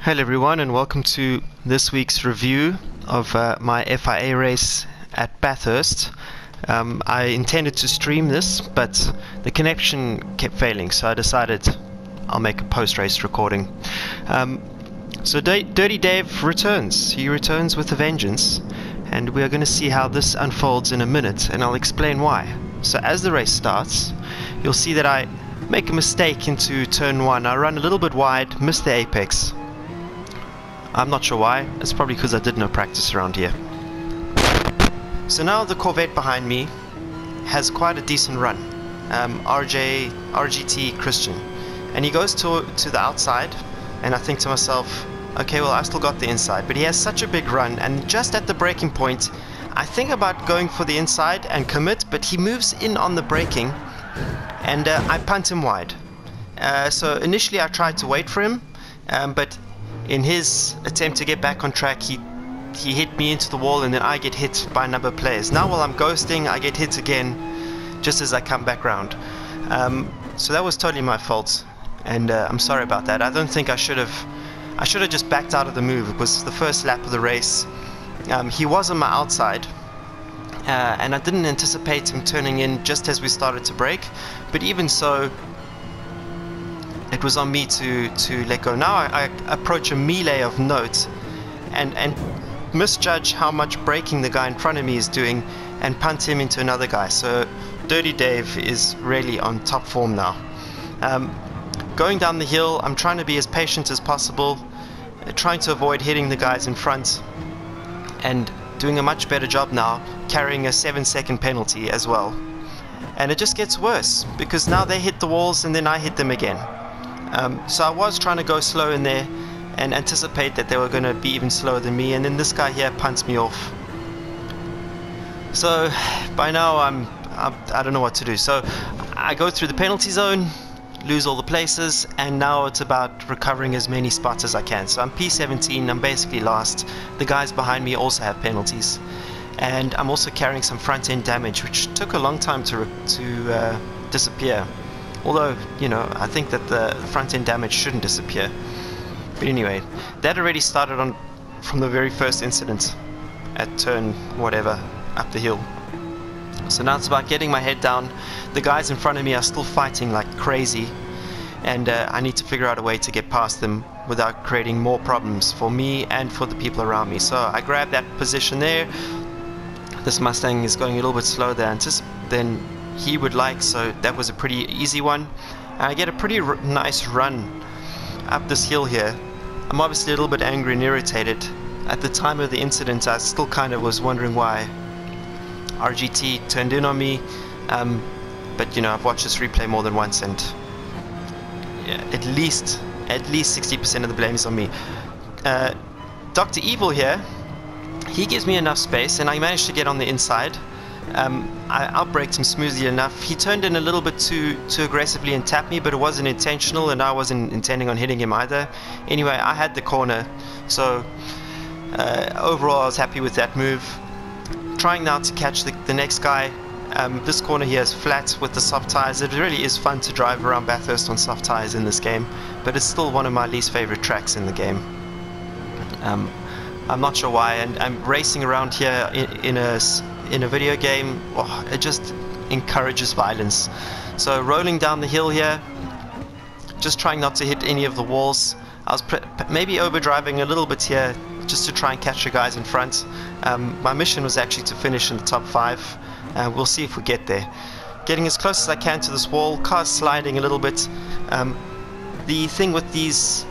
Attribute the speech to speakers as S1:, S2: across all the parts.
S1: Hello everyone, and welcome to this week's review of my FIA race at Bathurst. I intended to stream this, but the connection kept failing, so I decided I'll make a post-race recording. So Dirty Dave returns. He returns with a vengeance, and we are going to see how this unfolds in a minute, and I'll explain why. So as the race starts, you'll see that I make a mistake into turn 1. I run a little bit wide, miss the apex. I'm not sure why. It's probably because I did no practice around here. So now the Corvette behind me has quite a decent run. RGT Christian. And he goes to the outside, and I think to myself, okay, well, I still got the inside. But he has such a big run, and just at the braking point, I think about going for the inside and commit, but he moves in on the braking, and I punt him wide. So initially I tried to wait for him, but in his attempt to get back on track, he hit me into the wall, and then I get hit by a number of players. Now while I'm ghosting, I get hit again just as I come back round. So that was totally my fault, and I'm sorry about that. I don't think I should have just backed out of the move. It was the first lap of the race. He was on my outside, and I didn't anticipate him turning in just as we started to brake, but even so, it was on me to let go. Now I approach a melee of note and misjudge how much braking the guy in front of me is doing and punt him into another guy. So Dirty Dave is really on top form now. Going down the hill, I'm trying to be as patient as possible, trying to avoid hitting the guys in front, and doing a much better job now, carrying a 7-second penalty as well. And it just gets worse, because now they hit the walls and then I hit them again. So I was trying to go slow in there and anticipate that they were going to be even slower than me, and then this guy here punts me off. So by now I don't know what to do. So I go through the penalty zone, lose all the places, and now it's about recovering as many spots as I can. So I'm P17, I'm basically last. The guys behind me also have penalties, and I'm also carrying some front end damage, which took a long time to disappear. Although, you know, I think that the front end damage shouldn't disappear. But anyway, that already started from the very first incident at turn whatever up the hill. So now it's about getting my head down. The guys in front of me are still fighting like crazy, and I need to figure out a way to get past them without creating more problems for me and for the people around me. So I grab that position there. This Mustang is going a little bit slower than he would like, so that was a pretty easy one. And I get a pretty nice run up this hill here. I'm obviously a little bit angry and irritated. At the time of the incident, I still kind of was wondering why RGT turned in on me, but you know, I've watched this replay more than once, and yeah, at least 60% of the blame is on me. Dr. Evil here, he gives me enough space, and I managed to get on the inside. I outbraked him smoothly enough. He turned in a little bit too aggressively and tapped me, but it wasn't intentional, and I wasn't intending on hitting him either. Anyway, I had the corner, so overall I was happy with that move. Trying now to catch the next guy. This corner here is flat with the soft tires. It really is fun to drive around Bathurst on soft tires in this game, but it's still one of my least favorite tracks in the game. I'm not sure why, and I'm racing around here in a video game. Oh, it just encourages violence. So rolling down the hill here, just trying not to hit any of the walls. I was maybe overdriving a little bit here just to try and catch the guys in front. My mission was actually to finish in the top 5. We'll see if we get there. Getting as close as I can to this wall, cars sliding a little bit. The thing with these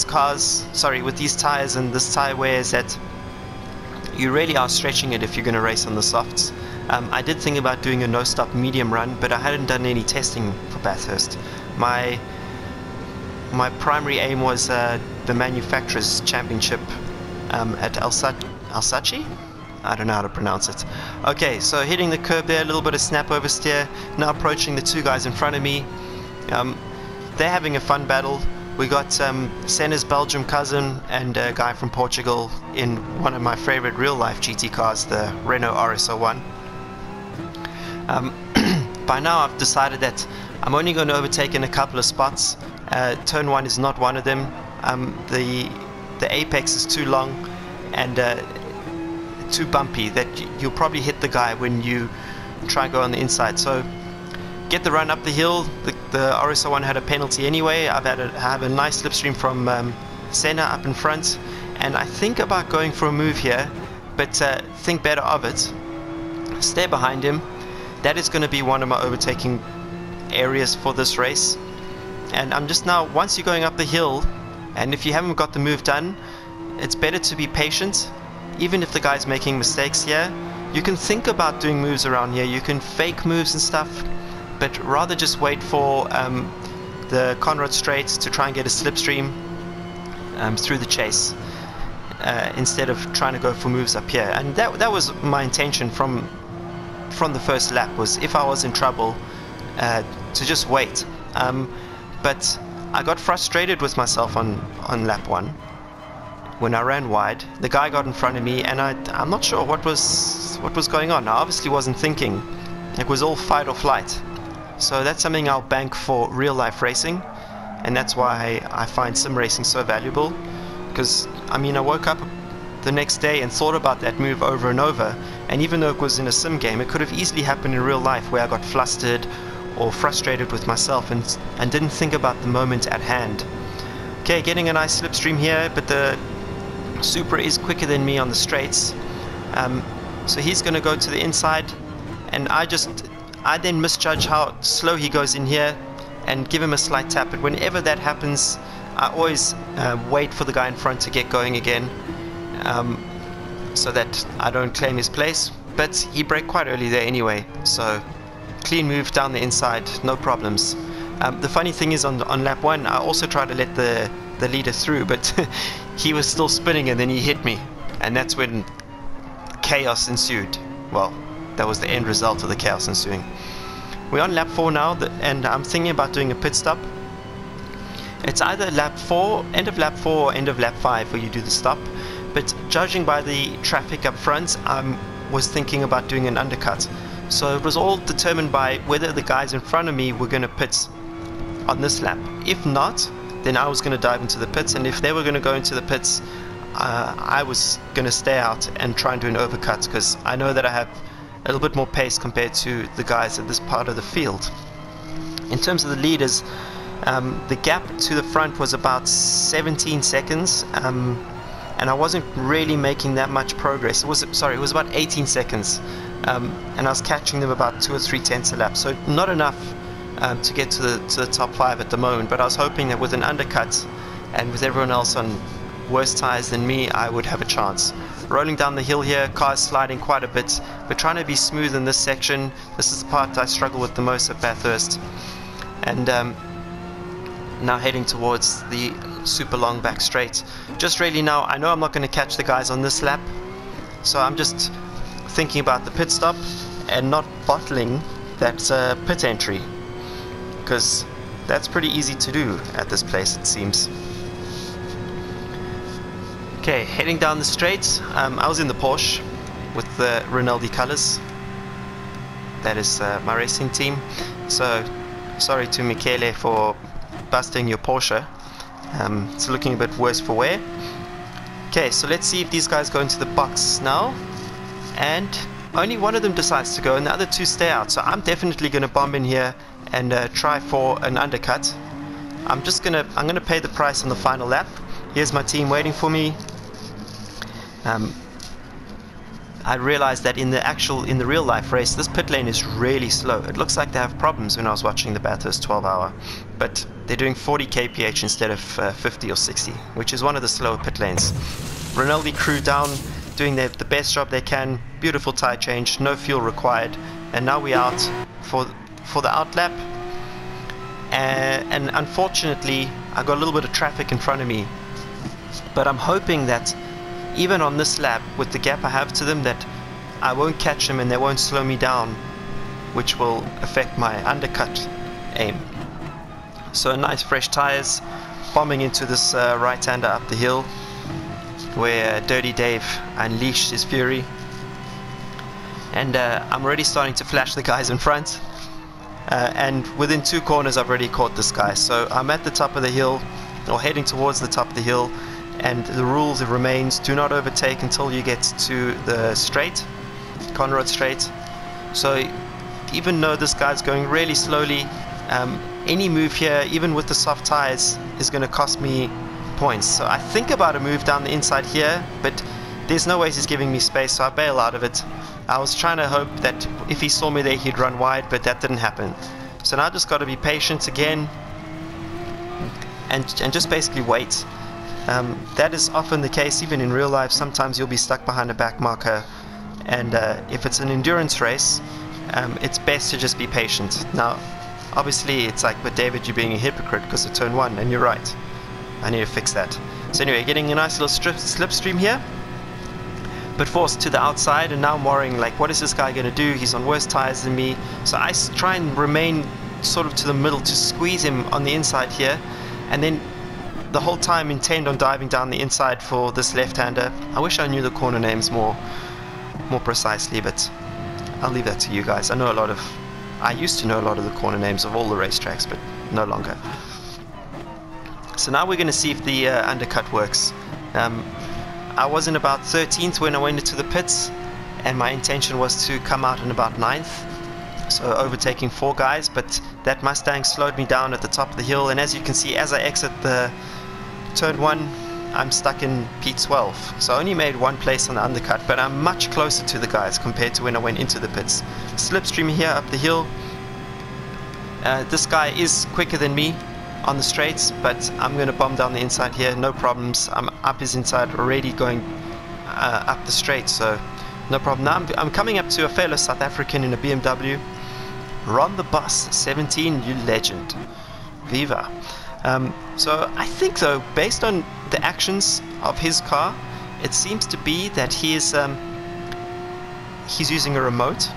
S1: tires and this tire wear is that you really are stretching it if you're going to race on the softs. I did think about doing a no-stop medium run, but I hadn't done any testing for Bathurst. My primary aim was the manufacturer's championship at Alsace? I don't know how to pronounce it. Okay, so hitting the curb there, a little bit of snap oversteer. Now approaching the two guys in front of me. They're having a fun battle. We got Senna's Belgium cousin and a guy from Portugal in one of my favorite real-life GT cars, the Renault RS01. By now I've decided that I'm only going to overtake in a couple of spots. Turn 1 is not one of them. the apex is too long and too bumpy that you'll probably hit the guy when you try and go on the inside. So get the run up the hill. The RSO1 had a penalty anyway. I have a nice slipstream from Senna up in front, and I think about going for a move here, but think better of it. Stay behind him. That is going to be one of my overtaking areas for this race. And I'm just now, once you're going up the hill, and if you haven't got the move done, it's better to be patient. Even if the guy's making mistakes here, you can think about doing moves around here. You can fake moves and stuff, but rather just wait for the Conrad Straight to try and get a slipstream through the chase, instead of trying to go for moves up here. And that was my intention from the first lap, was if I was in trouble to just wait. But I got frustrated with myself on lap 1 when I ran wide. The guy got in front of me, and I'm not sure what was going on. I obviously wasn't thinking. It was all fight or flight. So that's something I'll bank for real life racing, and that's why I find sim racing so valuable. Because I mean, I woke up the next day and thought about that move over and over, and even though it was in a sim game, it could have easily happened in real life where I got flustered or frustrated with myself and didn't think about the moment at hand. Okay, getting a nice slipstream here, but the Supra is quicker than me on the straights, so he's going to go to the inside, and I then misjudge how slow he goes in here and give him a slight tap. But whenever that happens, I always wait for the guy in front to get going again, so that I don't claim his place. But he braked quite early there anyway, so clean move down the inside, no problems. The funny thing is, on lap 1 I also tried to let the leader through, but he was still spinning, and then he hit me, and that's when chaos ensued. Well, that was the end result of the chaos ensuing. We're on lap 4 now, and I'm thinking about doing a pit stop. It's either lap 4, end of lap 4, or end of lap 5 where you do the stop, but judging by the traffic up front, I was thinking about doing an undercut. So it was all determined by whether the guys in front of me were going to pit on this lap. If not, then I was going to dive into the pits, and if they were going to go into the pits, I was going to stay out and try and do an overcut, because I know that I have a little bit more pace compared to the guys at this part of the field. In terms of the leaders, the gap to the front was about 17 seconds, and I wasn't really making that much progress. It was about 18 seconds, and I was catching them about 2 or 3 tenths a lap, so not enough to get to the top 5 at the moment. But I was hoping that with an undercut and with everyone else on worse tires than me, I would have a chance. Rolling down the hill here, cars sliding quite a bit. We're trying to be smooth in this section. This is the part I struggle with the most at Bathurst. And now heading towards the super long back straight. Just really now, I know I'm not going to catch the guys on this lap, so I'm just thinking about the pit stop and not bottling that pit entry, because that's pretty easy to do at this place, it seems. Okay, heading down the straight. I was in the Porsche with the Rinaldi colors. That is my racing team. So sorry to Michele for busting your Porsche. It's looking a bit worse for wear. Okay, so let's see if these guys go into the box now. And only one of them decides to go, and the other 2 stay out. So I'm definitely going to bomb in here and try for an undercut. I'm gonna pay the price on the final lap. Here's my team waiting for me. I realized that in the real life race, this pit lane is really slow. It looks like they have problems when I was watching the Bathurst 12-hour, but they're doing 40 kph instead of 50 or 60, which is one of the slower pit lanes. Rinaldi crew down, doing the best job they can. Beautiful tire change, no fuel required, and now we're out for the out lap. And unfortunately, I got a little bit of traffic in front of me, but I'm hoping that even on this lap, with the gap I have to them, that I won't catch them and they won't slow me down, which will affect my undercut aim. So nice fresh tires, bombing into this right-hander up the hill, where Dirty Dave unleashed his fury. And I'm already starting to flash the guys in front. And within 2 corners I've already caught this guy. So I'm at the top of the hill, or heading towards the top of the hill, and the rules remains: do not overtake until you get to the straight, Conrad Straight. So even though this guy's going really slowly, any move here, even with the soft tires, is going to cost me points. So I think about a move down the inside here, but there's no way he's giving me space, so I bail out of it. I was trying to hope that if he saw me there he'd run wide, but that didn't happen. So now I just got to be patient again and just basically wait. That is often the case even in real life. Sometimes you'll be stuck behind a back marker, and if it's an endurance race, it's best to just be patient. Now obviously it's like, but David, you're being a hypocrite because of turn 1, and you're right. I need to fix that. So anyway, getting a nice little slipstream here, but forced to the outside, and now I'm worrying, like, what is this guy going to do? He's on worse tires than me. So I try and remain sort of to the middle to squeeze him on the inside here, and then the whole time intend on diving down the inside for this left-hander. I wish I knew the corner names more precisely, but I'll leave that to you guys. I used to know a lot of the corner names of all the racetracks, but no longer. So now we're going to see if the undercut works. I was in about 13th when I went into the pits, and my intention was to come out in about 9th, so overtaking 4 guys, but that Mustang slowed me down at the top of the hill, and as you can see, as I exit the turn 1, I'm stuck in P12. So I only made 1 place on the undercut, but I'm much closer to the guys compared to when I went into the pits. Slipstream here up the hill. This guy is quicker than me on the straights, but I'm going to bomb down the inside here, no problems. I'm up his inside already, going up the straight, so no problem. Now I'm coming up to a fellow South African in a BMW, Ron the Boss 17, you legend, viva. So I think though, based on the actions of his car, it seems to be that he's using a remote,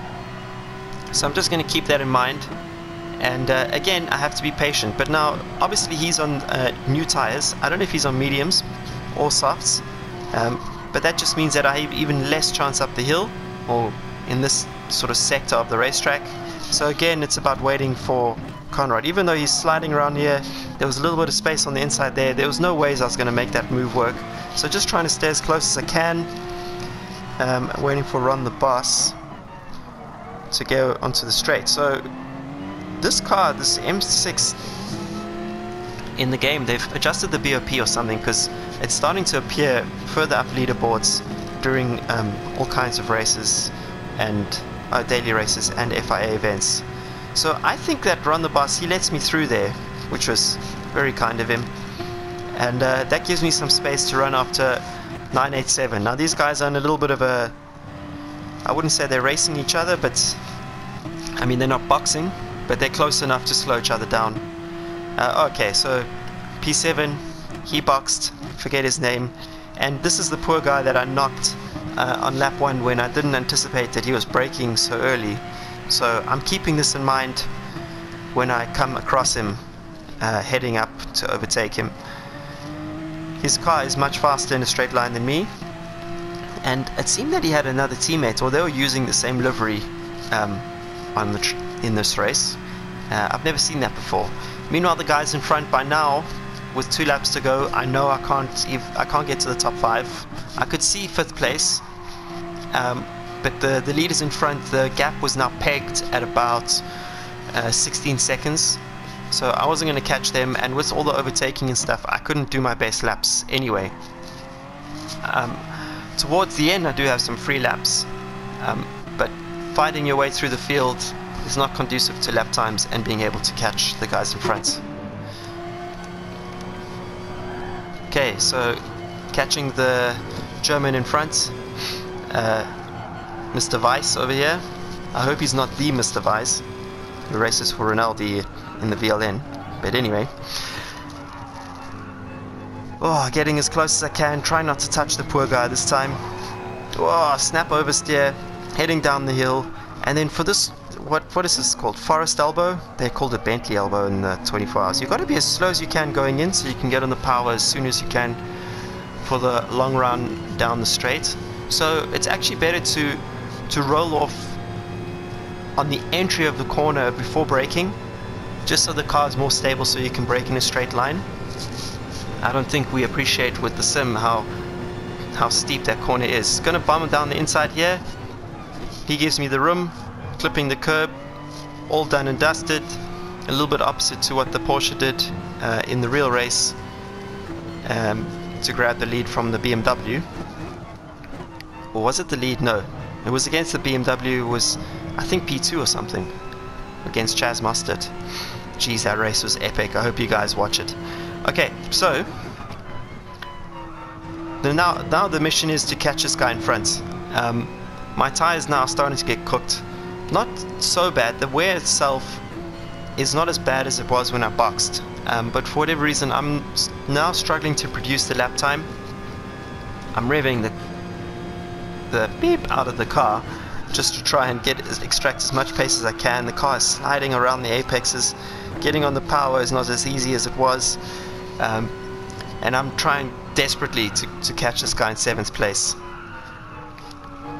S1: so I'm just going to keep that in mind. And again, I have to be patient. But now, obviously, he's on new tires. I don't know if he's on mediums or softs, but that just means that I have even less chance up the hill, or in this sort of sector of the racetrack. So again, it's about waiting for Conrad. Even though he's sliding around here, there was a little bit of space on the inside there. There was no ways I was going to make that move work. So just trying to stay as close as I can, waiting for Ron the Boss to go onto the straight. So this car, this M6 in the game, they've adjusted the BOP or something, because it's starting to appear further up leaderboards during all kinds of races and daily races and FIA events. So I think that Ron the Boss, he lets me through there, which was very kind of him, and that gives me some space to run after 987. Now these guys are in a little bit of a, I wouldn't say they're racing each other, but I mean, they're not boxing, but they're close enough to slow each other down. Okay, so P7, he boxed, forget his name, and this is the poor guy that I knocked on lap 1 when I didn't anticipate that he was braking so early. So I'm keeping this in mind when I come across him, heading up to overtake him. His car is much faster in a straight line than me, and it seemed that he had another teammate, or they were using the same livery in this race. I've never seen that before. Meanwhile, the guys in front, by now, with 2 laps to go, I know I can't get to the top 5. I could see 5th place, but the leaders in front, the gap was now pegged at about 16 seconds, so I wasn't going to catch them, and with all the overtaking and stuff, I couldn't do my best laps anyway. Towards the end, I do have some free laps, but fighting your way through the field is not conducive to lap times and being able to catch the guys in front. Okay, so catching the German in front, Mr. Weiss over here. I hope he's not the Mr. Weiss who races for Rinaldi in the VLN, but anyway. Oh, getting as close as I can, try not to touch the poor guy this time. Oh, snap oversteer, heading down the hill, and then for this, what is this called? Forest elbow? They called it Bentley elbow in the 24 hours. You've got to be as slow as you can going in so you can get on the power as soon as you can for the long run down the straight. So it's actually better to roll off on the entry of the corner before braking, just so the car is more stable so you can brake in a straight line. I don't think we appreciate with the sim how steep that corner is. Gonna bomb him down the inside here. He gives me the room, clipping the curb, all done and dusted. A little bit opposite to what the Porsche did in the real race, to grab the lead from the BMW. Or was it the lead? No, it was against the BMW. It was, I think, P2 or something against Chaz Mostert. Geez, that race was epic. I hope you guys watch it. Okay, so now the mission is to catch this guy in front. My tire is now starting to get cooked. Not so bad. The wear itself is not as bad as it was when I boxed, but for whatever reason I'm now struggling to produce the lap time. I'm revving the beep out of the car just to try and extract as much pace as I can. The car is sliding around the apexes. Getting on the power is not as easy as it was, and I'm trying desperately to catch this guy in 7th place.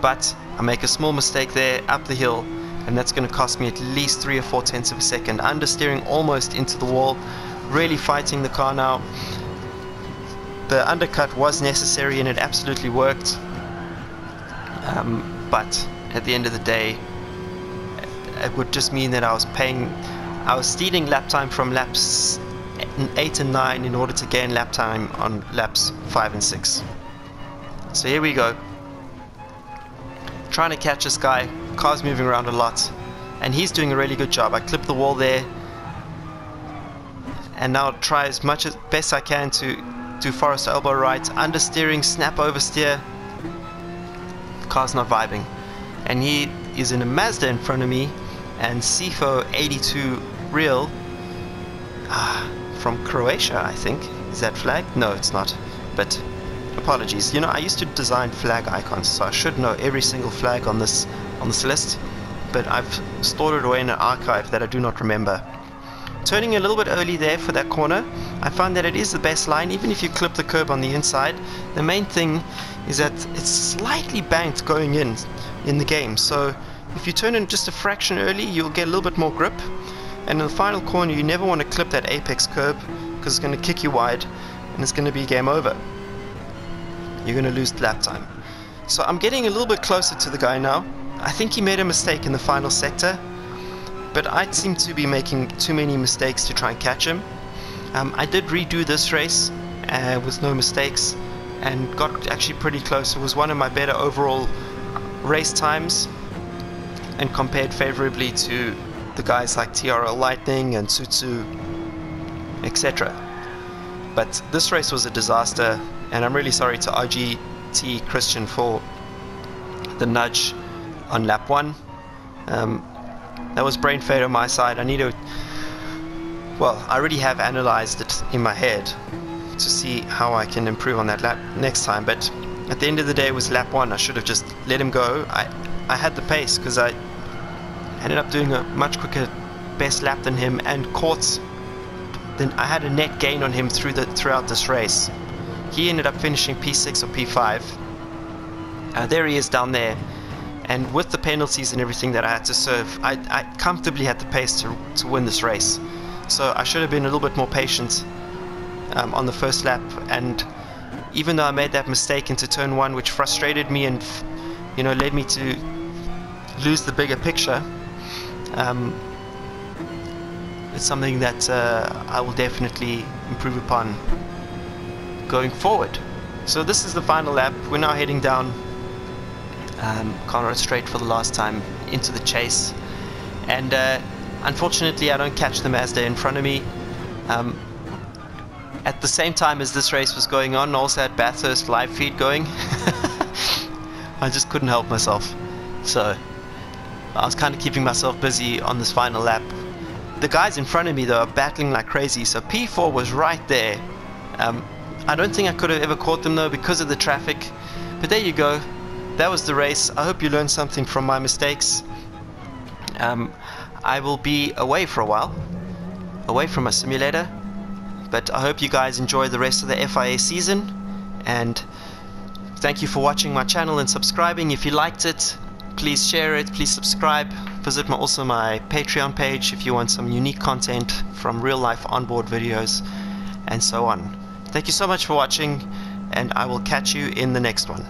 S1: But I make a small mistake there up the hill, and that's going to cost me at least 3 or 4 tenths of a second. Understeering almost into the wall, really fighting the car now. The undercut was necessary and it absolutely worked, but at the end of the day it would just mean that I was stealing lap time from laps 8 and 9 in order to gain lap time on laps 5 and 6. So here we go, trying to catch this guy. Car's moving around a lot and he's doing a really good job. I clipped the wall there and now try as much as best I can to do forest elbow right, understeering, snap oversteer. Car's not vibing, and he is in a Mazda in front of me, and CFO 82 real from Croatia, I think. Is that flag? No, it's not, but apologies. You know, I used to design flag icons, so I should know every single flag on this list, but I've stored it away in an archive that I do not remember. Turning a little bit early there for that corner, I find that it is the best line, even if you clip the curb on the inside. The main thing is that it's slightly banked going in the game, so if you turn in just a fraction early, you'll get a little bit more grip, and in the final corner you never want to clip that apex curb because it's going to kick you wide and it's going to be game over. You're going to lose lap time. So I'm getting a little bit closer to the guy now. I think he made a mistake in the final sector, but I seem to be making too many mistakes to try and catch him. I did redo this race with no mistakes and got actually pretty close. It was one of my better overall race times and compared favorably to the guys like TRL Lightning and Tsutsu, etc. But this race was a disaster, and I'm really sorry to RGT Christian for the nudge on lap 1. That was brain fade on my side. I need to, well, I already have analyzed it in my head to see how I can improve on that lap next time, but at the end of the day it was lap 1. I should have just let him go. I had the pace because I ended up doing a much quicker best lap than him, and then I had a net gain on him throughout this race. He ended up finishing P6 or P5. There he is down there. And with the penalties and everything that I had to serve, I comfortably had the pace to win this race. So I should have been a little bit more patient on the first lap. And even though I made that mistake into turn 1, which frustrated me and led me to lose the bigger picture, it's something that I will definitely improve upon going forward. So this is the final lap. We're now heading down Conrad Straight for the last time into the chase, and unfortunately I don't catch the Mazda in front of me. At the same time as this race was going on, I also had Bathurst live feed going. I just couldn't help myself, so I was kind of keeping myself busy on this final lap. The guys in front of me though are battling like crazy, so P4 was right there. I don't think I could have ever caught them though because of the traffic, but there you go. That was the race. I hope you learned something from my mistakes. I will be away for a while, away from my simulator, but I hope you guys enjoy the rest of the FIA season, and thank you for watching my channel and subscribing. If you liked it, please share it, please subscribe. Visit also my Patreon page if you want some unique content from real life onboard videos and so on. Thank you so much for watching, and I will catch you in the next one.